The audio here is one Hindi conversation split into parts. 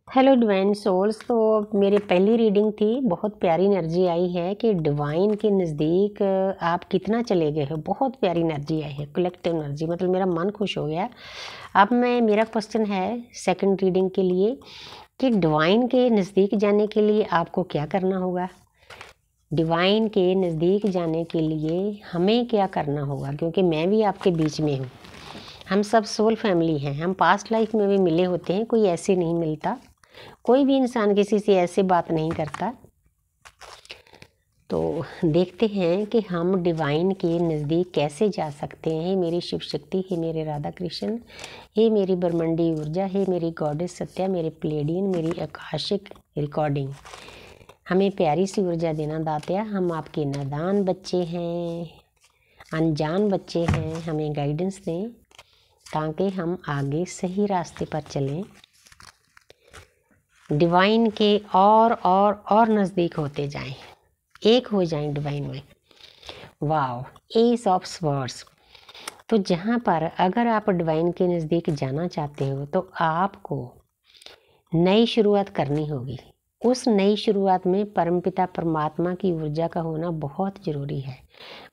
Hello divine souls. तो मेरी पहली रीडिंग थी, बहुत प्यारी एनर्जी आई है कि डिवाइन के नज़दीक आप कितना चले गए हो। बहुत प्यारी एनर्जी आई है, कलेक्टिव एनर्जी, मतलब मेरा मन खुश हो गया। अब मेरा क्वेश्चन है सेकंड रीडिंग के लिए कि डिवाइन के नज़दीक जाने के लिए आपको क्या करना होगा। डिवाइन के नज़दीक जाने के लिए हमें क्या करना होगा, क्योंकि मैं भी आपके बीच में हूँ। हम सब सोल फैमिली हैं, हम पास्ट लाइफ में भी मिले होते हैं, कोई ऐसे नहीं मिलता, कोई भी इंसान किसी से ऐसे बात नहीं करता। तो देखते हैं कि हम डिवाइन के नज़दीक कैसे जा सकते हैं। मेरी शिव शक्ति है, मेरे राधा कृष्ण, हे मेरी ब्रह्मांडी ऊर्जा, हे मेरी गॉडेस सत्या, मेरे प्लेडियन, मेरी आकाशिक रिकॉर्डिंग, हमें प्यारी सी ऊर्जा देना दात्या। हम आपके नादान बच्चे हैं, अनजान बच्चे हैं, हमें गाइडेंस दें ताकि हम आगे सही रास्ते पर चलें, डिवाइन के और नज़दीक होते जाएं, एक हो जाएं डिवाइन में। Wow, S of swords. तो जहाँ पर अगर आप डिवाइन के नज़दीक जाना चाहते हो तो आपको नई शुरुआत करनी होगी। उस नई शुरुआत में परमपिता परमात्मा की ऊर्जा का होना बहुत ज़रूरी है।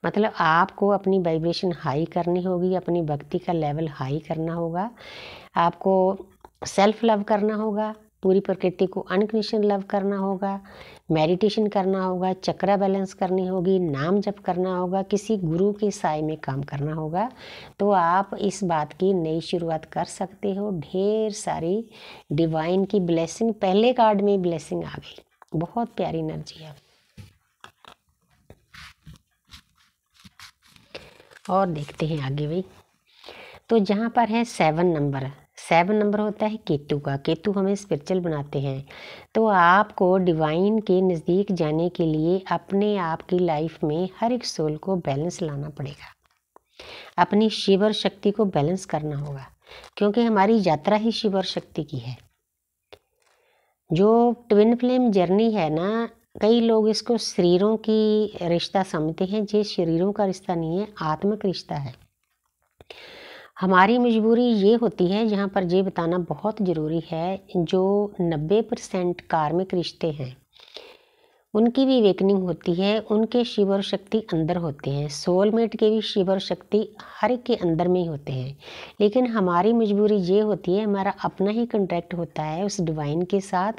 मतलब आपको अपनी वाइब्रेशन हाई करनी होगी, अपनी भक्ति का लेवल हाई करना होगा, आपको सेल्फ लव करना होगा, पूरी प्रकृति को अनकंडीशनल लव करना होगा, मेडिटेशन करना होगा, चक्रा बैलेंस करनी होगी, नाम जप करना होगा, किसी गुरु के साय में काम करना होगा। तो आप इस बात की नई शुरुआत कर सकते हो। ढेर सारी डिवाइन की ब्लेसिंग, पहले कार्ड में ब्लेसिंग आ गई, बहुत प्यारी एनर्जी है। और देखते हैं आगे भी। तो जहाँ पर है 7 नंबर होता है केतु का। केतु हमें स्पिरिचुअल बनाते हैं। तो आपको डिवाइन के नज़दीक जाने के लिए अपने आप की लाइफ में हर एक सोल को बैलेंस लाना पड़ेगा, अपनी शिव और शक्ति को बैलेंस करना होगा, क्योंकि हमारी यात्रा ही शिव और शक्ति की है। जो ट्विन फ्लेम जर्नी है ना, कई लोग इसको शरीरों की रिश्ता समझते हैं। ये शरीरों का रिश्ता नहीं है, आत्मिक रिश्ता है। हमारी मजबूरी ये होती है, जहाँ पर ये बताना बहुत ज़रूरी है, जो 90% कार्मिक रिश्ते हैं उनकी भी वेकनिंग होती है, उनके शिव और शक्ति अंदर होते हैं। सोलमेट के भी शिव और शक्ति हर एक के अंदर में ही होते हैं। लेकिन हमारी मजबूरी ये होती है, हमारा अपना ही कॉन्ट्रैक्ट होता है उस डिवाइन के साथ,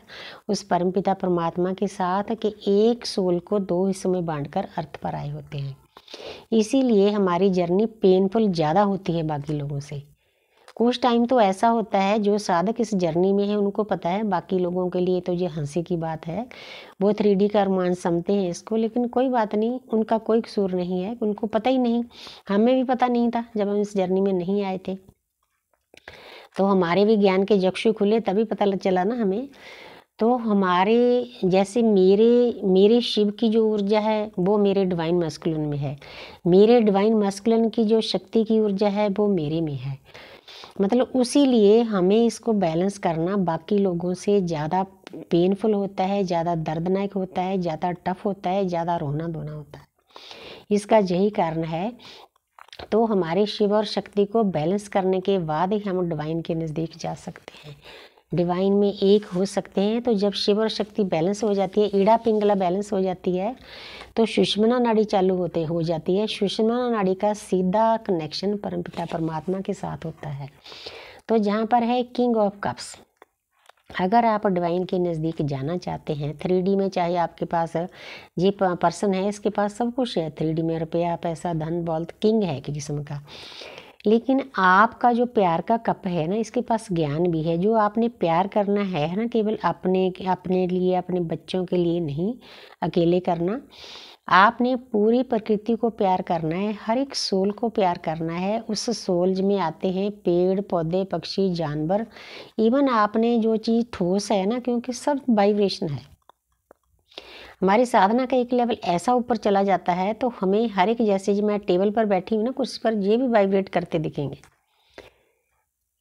उस परमपिता परमात्मा के साथ, कि एक सोल को 2 हिस्सों में बांटकर अर्थ पर आए होते हैं। इसीलिए हमारी जर्नी पेनफुल ज़्यादा होती है बाकी लोगों से। कुछ टाइम तो ऐसा होता है, जो साधक इस जर्नी में है उनको पता है, बाकी लोगों के लिए तो ये हंसी की बात है। वो 3D का रोमांच समझते हैं इसको, लेकिन कोई बात नहीं, उनका कोई कसूर नहीं है, उनको पता ही नहीं। हमें भी पता नहीं था जब हम इस जर्नी में नहीं आए थे, तो हमारे भी ज्ञान के चक्षु खुले तभी पता चला ना हमें। तो हमारे जैसे मेरे शिव की जो ऊर्जा है वो मेरे डिवाइन मैस्कुलिन में है, मेरे डिवाइन मैस्कुलिन की जो शक्ति की ऊर्जा है वो मेरे में है। मतलब उसी लिए हमें इसको बैलेंस करना बाकी लोगों से ज़्यादा पेनफुल होता है, ज़्यादा दर्दनाक होता है, ज़्यादा टफ होता है, ज़्यादा रोना धोना होता है। इसका यही कारण है। तो हमारे शिव और शक्ति को बैलेंस करने के बाद ही हम डिवाइन के नज़दीक जा सकते हैं, डिवाइन में एक हो सकते हैं। तो जब शिव और शक्ति बैलेंस हो जाती है, ईड़ा पिंगला बैलेंस हो जाती है, तो सुषुम्ना नाड़ी चालू हो जाती है। सुषुम्ना नाड़ी का सीधा कनेक्शन परमपिता परमात्मा के साथ होता है। तो जहाँ पर है किंग ऑफ कप्स, अगर आप डिवाइन के नज़दीक जाना चाहते हैं 3D में, चाहे आपके पास ये पर्सन है, इसके पास सब कुछ है 3D में, रुपया पैसा धन दौलत, किंग है कि किस्म का, लेकिन आपका जो प्यार का कप है ना, इसके पास ज्ञान भी है। जो आपने प्यार करना है ना, केवल अपने लिए, अपने बच्चों के लिए नहीं अकेले करना, आपने पूरी प्रकृति को प्यार करना है, हर एक सोल को प्यार करना है। उस सोल में आते हैं पेड़ पौधे पक्षी जानवर, इवन आपने जो चीज़ ठोस है ना, क्योंकि सब वाइब्रेशन है। हमारी साधना का एक लेवल ऐसा ऊपर चला जाता है, तो हमें हर एक, जैसे मैं टेबल पर बैठी हूँ ना कुर्सी पर, ये भी वाइब्रेट करते दिखेंगे।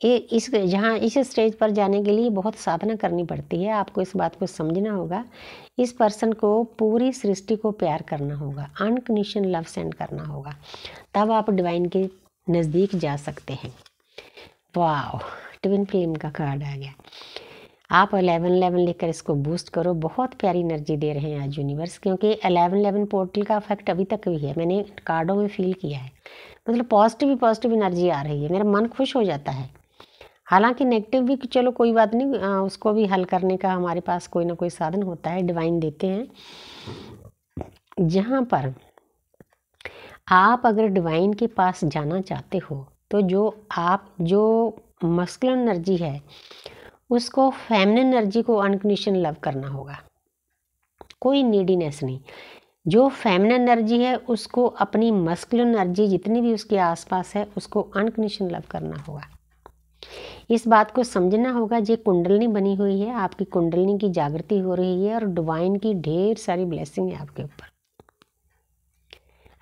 इस स्टेज पर जाने के लिए बहुत साधना करनी पड़ती है। आपको इस बात को समझना होगा। इस पर्सन को पूरी सृष्टि को प्यार करना होगा, अनकंडीशनल लव सेंड करना होगा, तब आप डिवाइन के नज़दीक जा सकते हैं। वाह, ट्विन फ्लेम का कार्ड आ गया। आप 1111 लिखकर इसको बूस्ट करो। बहुत प्यारी एनर्जी दे रहे हैं आज यूनिवर्स, क्योंकि 1111 पोर्टल का इफेक्ट अभी तक भी है, मैंने कार्डों में फील किया है। मतलब पॉजिटिव एनर्जी आ रही है, मेरा मन खुश हो जाता है। हालांकि नेगेटिव भी चलो कोई बात नहीं, उसको भी हल करने का हमारे पास कोई ना कोई साधन होता है, डिवाइन देते हैं। जहाँ पर आप अगर डिवाइन के पास जाना चाहते हो तो जो मस्कुलर एनर्जी है उसको फेमिनिन एनर्जी को अनकंडीशनल लव करना होगा, कोई नीडीनेस नहीं। जो फेमिनिन एनर्जी है उसको अपनी मस्कुलर एनर्जी जितनी भी उसके आसपास है उसको अनकंडीशनल लव करना होगा। इस बात को समझना होगा, जो कुंडलनी बनी हुई है, आपकी कुंडलनी की जागृति हो रही है और डिवाइन की ढेर सारी ब्लेसिंग है आपके ऊपर।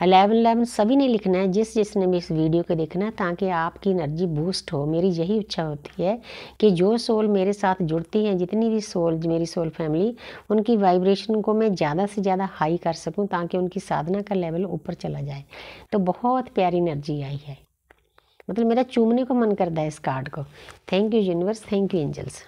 1111 सभी ने लिखना है, जिसने भी इस वीडियो को देखना है, ताकि आपकी एनर्जी बूस्ट हो। मेरी यही इच्छा होती है कि जो सोल मेरे साथ जुड़ती हैं, जितनी भी सोल मेरी सोल फैमिली, उनकी वाइब्रेशन को मैं ज़्यादा से ज़्यादा हाई कर सकूं, ताकि उनकी साधना का लेवल ऊपर चला जाए। तो बहुत प्यारी एनर्जी आई है, मतलब मेरा चूमने को मन करता है इस कार्ड को। Thank you universe, thank you angels.